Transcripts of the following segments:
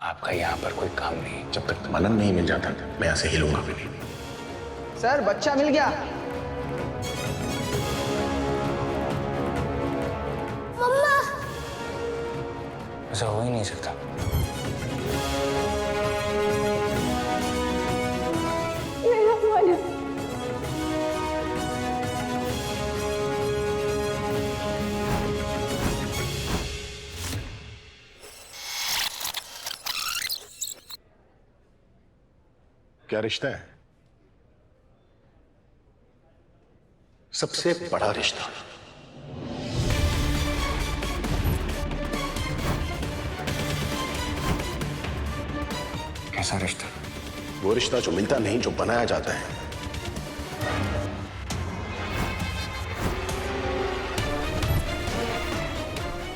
आपका यहाँ पर कोई काम नहीं। जब तक मनन नहीं मिल जाता मैं यहाँ से हिलूंगा भी नहीं। सर बच्चा मिल गया। मम्मा। ऐसा हो ही नहीं सकता। क्या रिश्ता है? सबसे बड़ा रिश्ता। कैसा रिश्ता? वो रिश्ता जो मिलता नहीं, जो बनाया जाता है।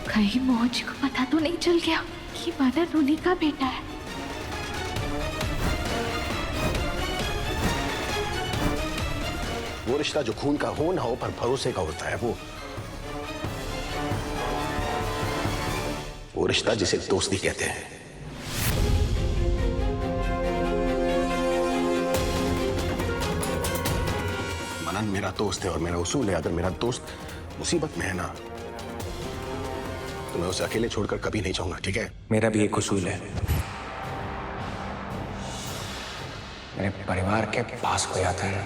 कहीं मोहन जी को पता तो नहीं चल गया कि मनन उन्हीं का बेटा है। वो रिश्ता जो खून का हो ना हो पर भरोसे का होता है, वो रिश्ता जिसे दोस्ती कहते हैं। मनन मेरा दोस्त है और मेरा उसूल है, अगर मेरा दोस्त मुसीबत में है ना तो मैं उसे अकेले छोड़कर कभी नहीं जाऊंगा, ठीक है? मेरा भी एक उसूल है। मेरे परिवार के पास कोई आता है ना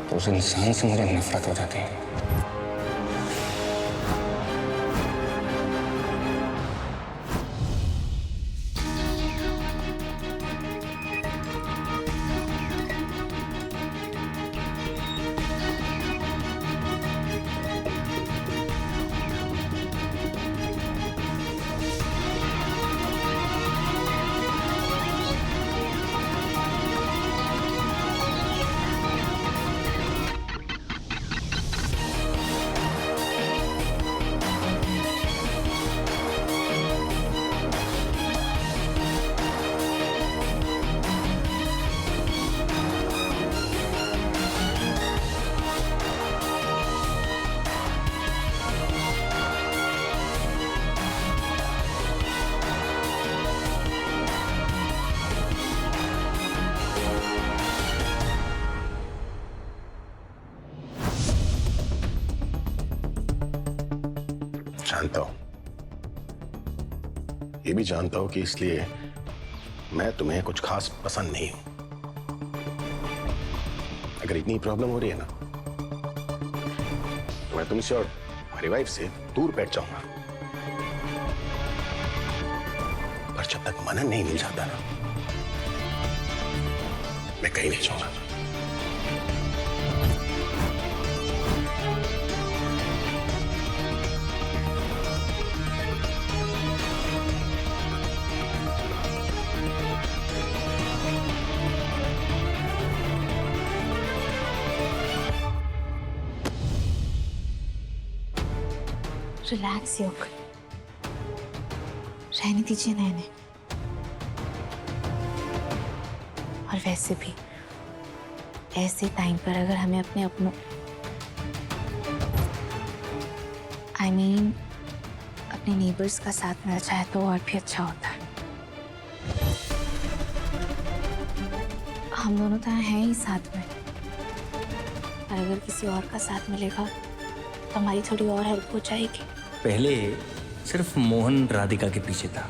तो उस इंसान से मुझे नफरत हो जाती है। जानता हूं, ये भी जानता हूं कि इसलिए मैं तुम्हें कुछ खास पसंद नहीं हूं। अगर इतनी प्रॉब्लम हो रही है ना तो मैं तुमसे और हमारी वाइफ से दूर बैठ जाऊंगा। पर जब तक मनन नहीं मिल जाता ना मैं कहीं नहीं जाऊंगा। रिलैक्स योग, रहने दीजिए नैने। और वैसे भी ऐसे टाइम पर अगर हमें अपने अपनों अपने नेबर्स का साथ मिल जाए तो और भी अच्छा होता है। हम दोनों तो हैं ही साथ में, पर अगर किसी और का साथ मिलेगा तो हमारी थोड़ी और हेल्प हो जाएगी। पहले सिर्फ मोहन राधिका के पीछे था,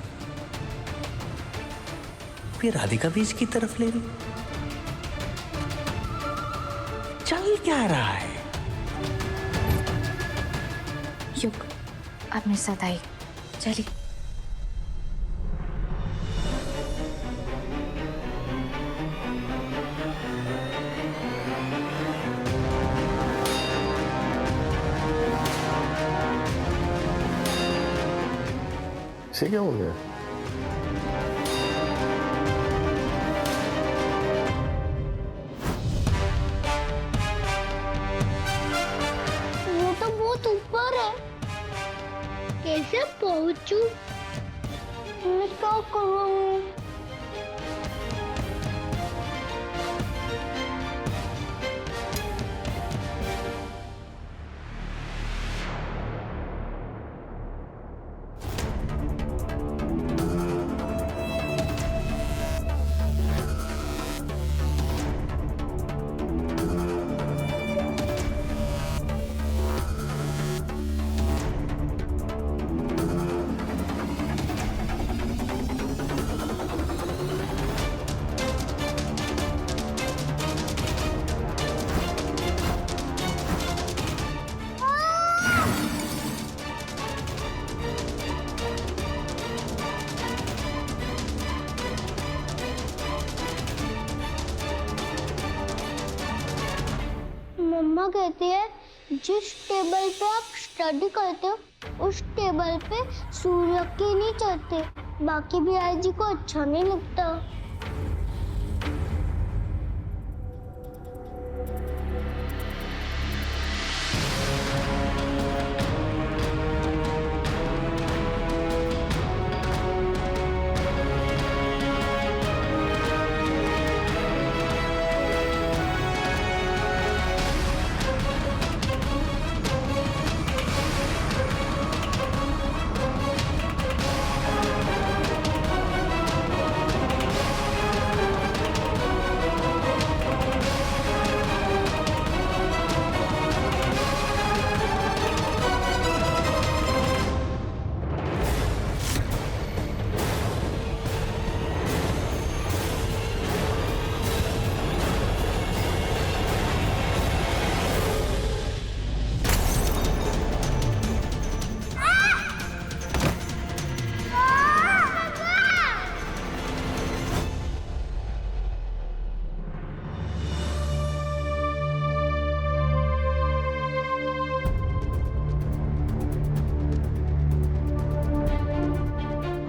फिर राधिका भी इसकी तरफ ले रही। चल क्या रहा है? युग, आप मेरे साथ आइए, चलिए। इसे क्या हो गया? वो तो बहुत ऊपर है, कैसे पहुंचू? मैं क्या करूं? मम्मा कहती है जिस टेबल पे आप स्टडी करते हो उस टेबल पे सूर्य के नहीं चढ़ते, बाकी भी आई जी को अच्छा नहीं लगता।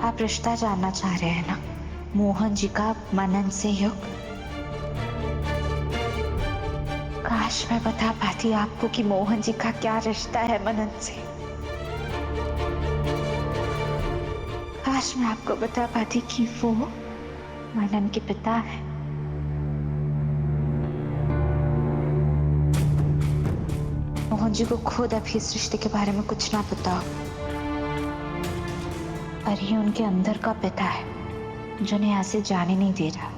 आप रिश्ता जानना चाह रहे हैं ना, मोहन जी का मनन से युग। काश मैं बता पाती आपको कि मोहन जी का क्या रिश्ता है मनन से। काश मैं आपको बता पाती कि वो मनन के पिता है। मोहन जी को खुद अभी इस रिश्ते के बारे में कुछ ना पता, पर ये उनके अंदर का पिता है जो उन्हें यहाँ से जाने नहीं दे रहा,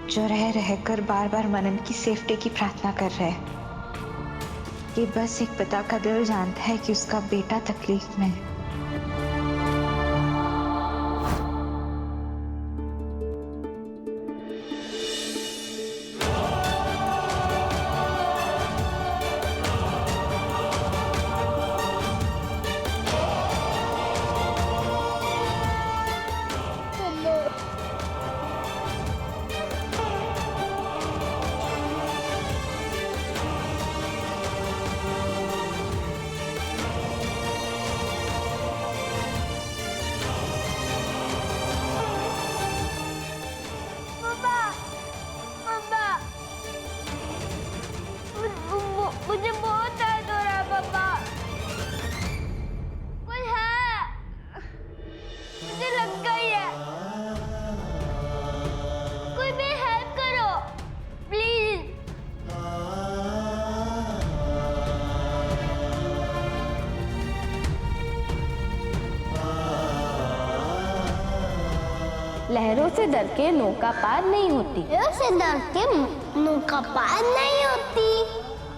जो रह रहकर बार बार मनन की सेफ्टी की प्रार्थना कर रहे हैं। ये बस एक पिता का दिल जानता है कि उसका बेटा तकलीफ में है। मुझे बहुत दर्द हो रहा है पापा। कोई है? मुझे लग गई है। कोई भी हेल्प करो प्लीज। लहरों से डर के नौका पार नहीं होती, लहरों से डर के नौका पार नहीं होती,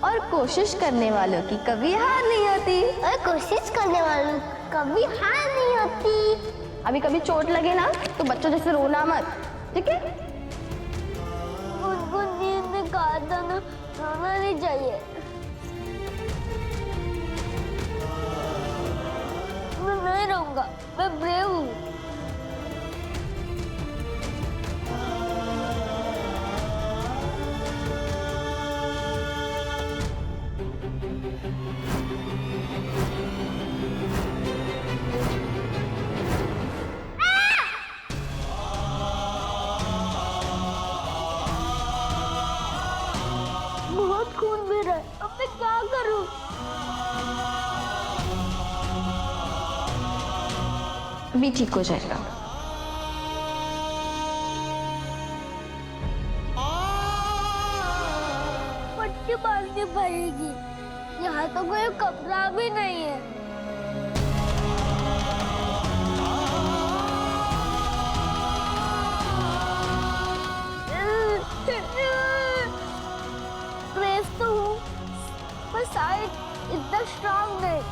और कोशिश करने वालों की कभी हार नहीं होती। और कोशिश करने वालों की कभी हार नहीं होती। अभी कभी चोट लगे ना तो बच्चों जैसे रोना मत, ठीक है? उनको नींद में कहा था ना, रोना नहीं चाहिए। मैं नहीं रहूंगा, मैं ब्रेव हूँ। बहुत खून बह रहा है, अब मैं क्या करूं? अभी ठीक हो जाएगा। पट्टी बांधनी पड़ेगी, यहाँ तो कोई कपड़ा भी नहीं है। ब्रेव तो हूँ, पर शायद इतना स्ट्रांग नहीं।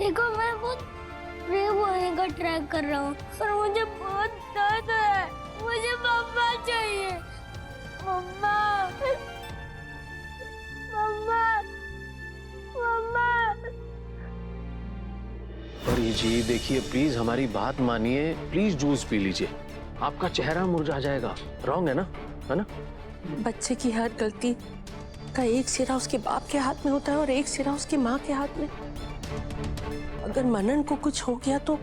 देखो मैं बहुत ब्रेव होने का ट्राई कर रहा हूँ पर मुझे बहुत दर्द है। मुझे मम्मा चाहिए। मम्मा मम्मा मम्मा। परी जी देखिए, प्लीज हमारी बात मानिए, प्लीज जूस पी लीजिए, आपका चेहरा मुरझा जाएगा। रॉन्ग है ना? बच्चे की हर गलती का एक सिरा उसके बाप के हाथ में होता है और एक सिरा उसकी माँ के हाथ में। अगर मनन को कुछ हो गया तो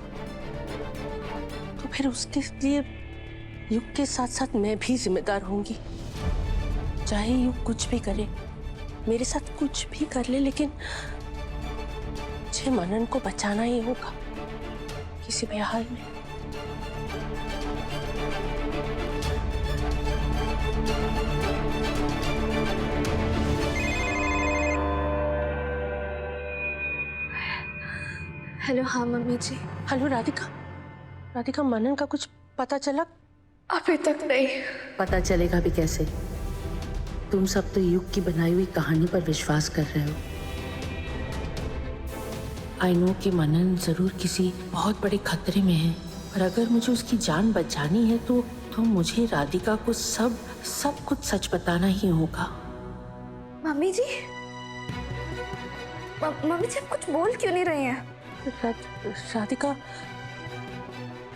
फिर उसके लिए युग के साथ साथ मैं भी जिम्मेदार होंगी। चाहे युग कुछ भी करे, मेरे साथ कुछ भी कर ले, लेकिन मुझे मनन को बचाना ही होगा किसी भी हाल में। हेलो। हाँ मम्मी जी। हेलो राधिका, मनन का कुछ पता चला? अभी तक नहीं। पता चलेगा भी कैसे? तुम सब तो युग की बनाई हुई कहानी पर विश्वास कर रहे हो। आई नो कि मनन जरूर किसी बहुत बड़े खतरे में है, और अगर मुझे उसकी जान बचानी है तो मुझे राधिका को सब कुछ सच बताना ही होगा। मम्मी जी, मम्मी जी आप कुछ बोल क्यों नहीं रही हैं?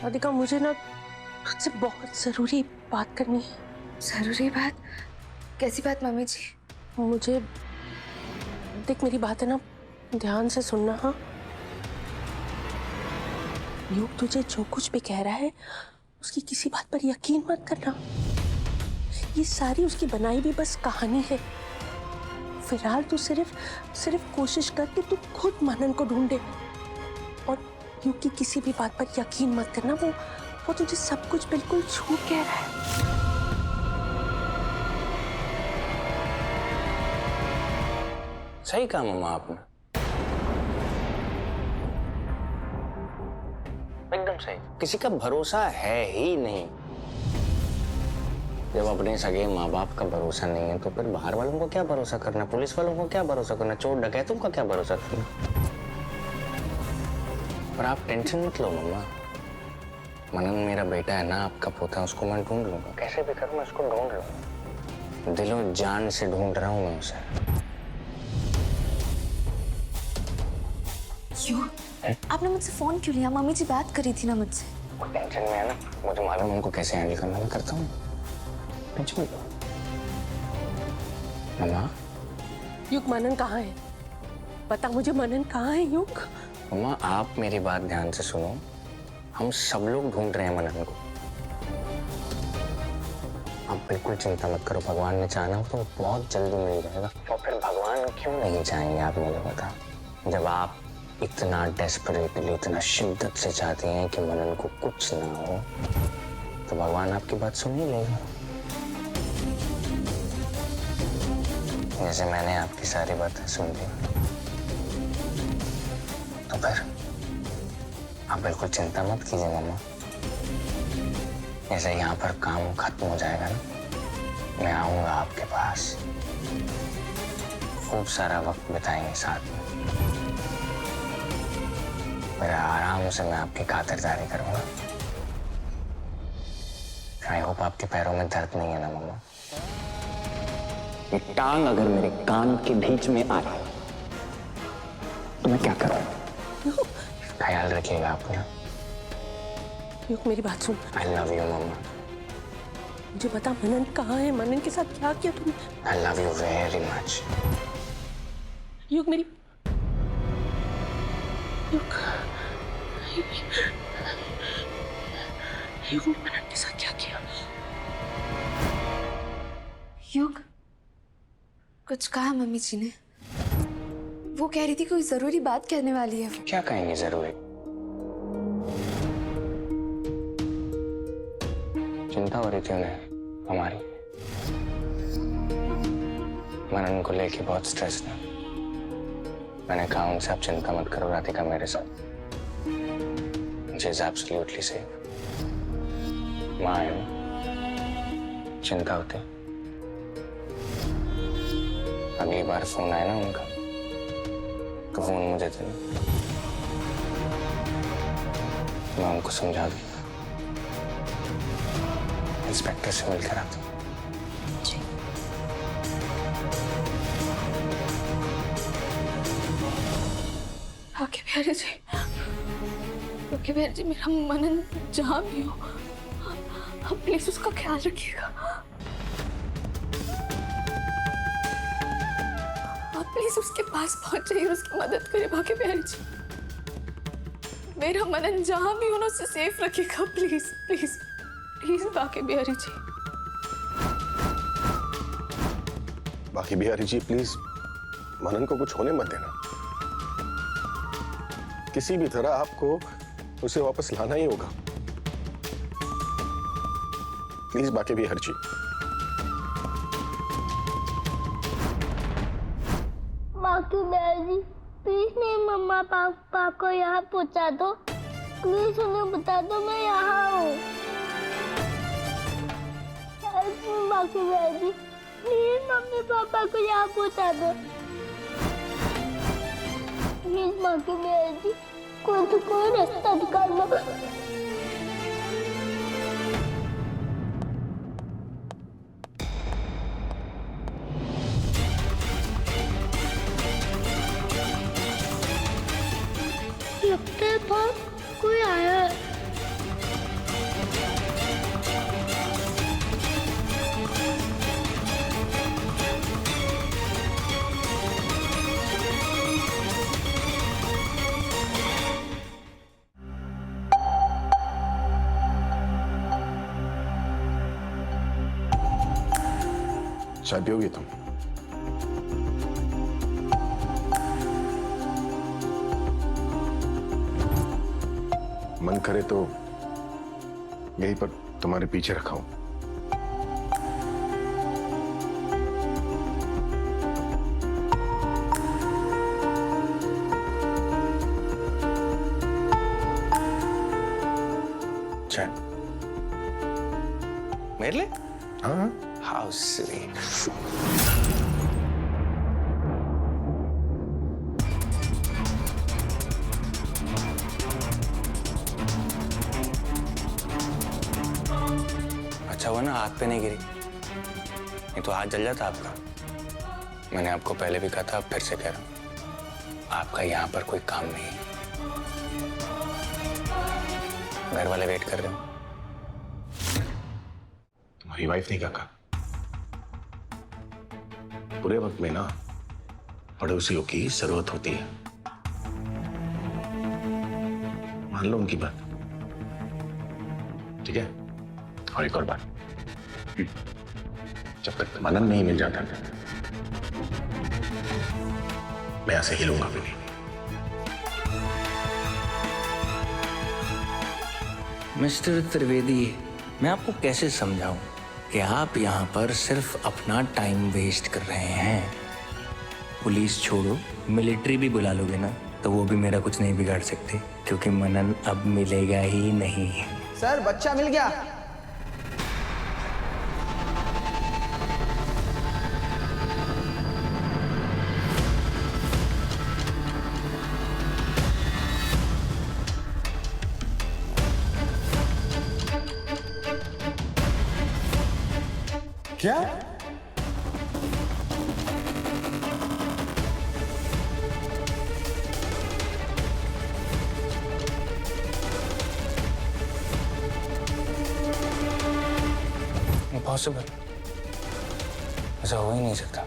राधिका मुझे ना तुझसे बहुत जरूरी बात करनी है। जरूरी बात? कैसी बात मम्मी जी? मुझे देख, मेरी बात है ना, ध्यान से सुनना। हाँ, युग तुझे जो कुछ भी कह रहा है उसकी किसी बात पर यकीन मत करना। ये सारी उसकी बनाई हुई बस कहानी है। फिलहाल तू सिर्फ कोशिश कर कि तू खुद मनन को ढूंढे, और युग की किसी भी बात पर यकीन मत करना। वो तुझे सब कुछ बिल्कुल झूठ कह रहा है। सही कहा मम्मा आपने, एकदम सही। किसी का भरोसा है ही नहीं। जब अपने सगे माँ बाप का भरोसा नहीं है तो फिर बाहर वालों को क्या भरोसा करना, पुलिस वालों को क्या भरोसा करना, चोर डकैतों का क्या भरोसा करना। पर आप टेंशन मत लो मम्मा, मनन मेरा बेटा है ना, आपका पोता, उसको मैं ढूंढ लूंगा। कैसे भी करूँ मैं उसको ढूंढ लूंगा। दिलों जान से ढूंढ रहा हूँ मैं उसे। क्यों? आपने मुझसे फोन क्यों लिया? मम्मी जी बात करी थी ना मुझसे। वो टेंशन में है ना, मुझे मालूम है उनको कैसे हैंडल करना, मैं करता हूँ। टेंशन मत लो मम्मा। युग, मनन कहाँ है? बता मुझे, मनन कहाँ है युग? मम्मा आप मेरी बात ध्यान से सुनो, हम सब लोग ढूंढ रहे हैं मनन को। आप बिल्कुल चिंता मत करो, भगवान ने चाहा तो बहुत जल्दी मिल जाएगा। और फिर भगवान क्यों नहीं चाहेंगे आप मुझे बताओ। जब आप इतना डेस्परेटली, इतना शिद्दत से चाहती हैं कि मनन को कुछ ना हो, तो भगवान आपकी बात सुन ही लेगा। जैसे मैंने आपकी सारी बातें सुन ली, तो फिर आप बिल्कुल चिंता मत कीजिए मम्मा। जैसे यहाँ पर काम खत्म हो जाएगा ना, मैं आऊंगा आपके पास, खूब सारा वक्त बिताएंगे साथ में। मेरा आराम से मैं आपकी खातिरदारी करूंगा। आई होप आपके पैरों में दर्द नहीं है ना मम्मा। ये टांग अगर मेरे कान के बीच में आए तो मैं क्या करूं? ख्याल रखिएगा आप ना। युग मेरी बात सुन। आई लव यू मम्मा। मुझे बता, मनन कहाँ है? मनन के साथ क्या किया तुमने? I love you very much. युग मेरी युग ने मनन के साथ क्या किया? युग, कुछ कहा मम्मी जी ने? वो कह रही थी कोई जरूरी बात कहने वाली है। क्या कहेंगे जरूरी? चिंता हो रही थी उन्हें हमारी। मनन को लेके बहुत स्ट्रेस था। मैंने कहा उनसे आप चिंता मत करो, राधिका मेरे साथ, शी इज एब्सोल्युटली सेफ। माँ है, चिंता होती। अगली बार फोन आए ना उनका, तो फोन मुझे देना। मैं उनको समझा दूंगा। इंस्पेक्टर से मिलकर आता हूँ। बाकी बिहारी जी, बाकी बिहारी जी, मेरा मनन जहाँ भी हो, आप प्लीज उसका ख्याल रखिएगा। आप प्लीज उसके पास पहुंच जाइए, उसकी मदद करिए बाकी बिहारी जी। मेरा मनन जहाँ भी हो ना, उसे सेफ रखिएगा प्लीज प्लीज प्लीज बाकी बिहारी जी। बाकी बिहारी जी प्लीज मनन को कुछ होने मत देना। किसी भी तरह आपको उसे वापस लाना ही होगा। प्लीज बाकी बिहारी जी। बाकी बिहारी जी प्लीज मेरे मम्मा पापा को यहाँ पहुँचा दो। प्लीज उन्हें बता दो मैं यहाँ हूँ। बाकी Bihari ji please mummy papa को यहाँ पहुँचा दो। प्लीज बाकी बिहारी जी कोई रास्ता निकाल लो। लगता है बाप कोई आया है। चाय पियोगी तुम? मन करे तो यहीं पर तुम्हारे पीछे रखा हूं। चाय मेरे लिए? हाँ हाउ स्वीट। अच्छा हुआ ना हाथ पे नहीं गिरी, नहीं तो हाथ जल जाता आपका। मैंने आपको पहले भी कहा था, अब फिर से कह रहा हूं, आपका यहाँ पर कोई काम नहीं है। घर वाले वेट कर रहे हो। तुम्हारी वाइफ ने क्या कहा? बुरे वक्त में ना पड़ोसियों की जरूरत होती है। मान लो उनकी बात, ठीक है? और एक और बात, जब तक मनन नहीं मिल जाता मैं ऐसे हिलूंगा भी नहीं। मिस्टर त्रिवेदी, मैं आपको कैसे समझाऊं कि आप यहाँ पर सिर्फ अपना टाइम वेस्ट कर रहे हैं। पुलिस छोड़ो, मिलिट्री भी बुला लोगे ना तो वो भी मेरा कुछ नहीं बिगाड़ सकते, क्योंकि मनन अब मिलेगा ही नहीं। सर बच्चा मिल गया। क्या? इम्पॉसिबल, ऐसा हो ही नहीं सकता।